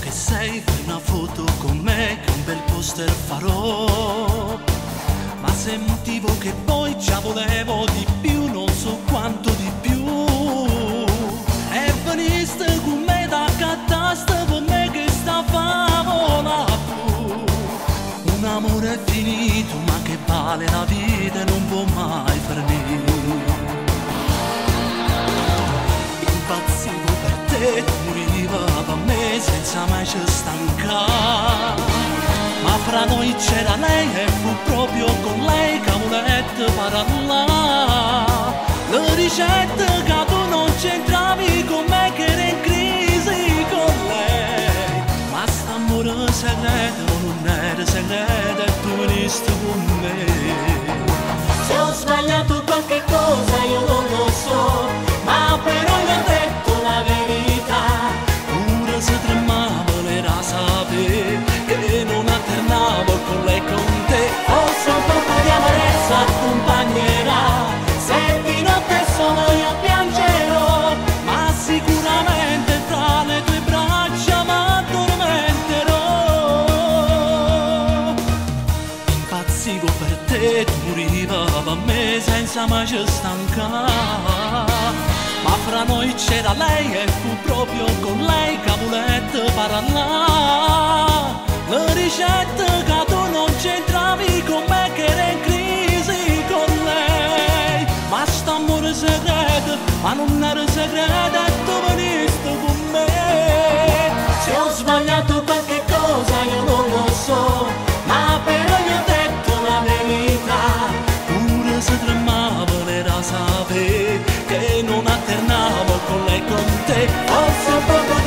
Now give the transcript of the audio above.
che sei, fai una foto con me che un bel poster farò. Ma se motivo che poi già volevo di più, non so quanto di più. E veniste con me da catastrofe per me che stavamo là più. Un amore finito ma che vale la vita e non può mai finire. Impazzivo per te, moriva per me senza mai ci stancare. Ma fra noi c'era lei e fu proprio con lei che volette parlare. Le ricette che tu non c'entravi con me che era in crisi con lei. Ma st'amore segreto non era segreto e tu veniste con me. Se ho sbagliato qualche cosa io non lo so, ma però gli ho detto la verità. Pure se tremavo l'era sapere che non alternavo con lei con te. Forse un poco di amarezza accompagnerà, se di notte solo io piangerò, Ma sicuramente tra le tue braccia m'addormenterò. Impazzivo per te, tu moriva per me senza mai ci stancare. Ma fra noi c'era lei e fu proprio con lei che volette parlare. Le ricette che tu non c'entravi con me che era in crisi con lei. Ma st'amore segreto, ma non era segreto e tu veniste con me. se ho sbagliato qualche cosa io non lo so, ma però gli ho detto la verità. Pure se tremavo l'era sapere che non alternavo con lei con te. Forse un poco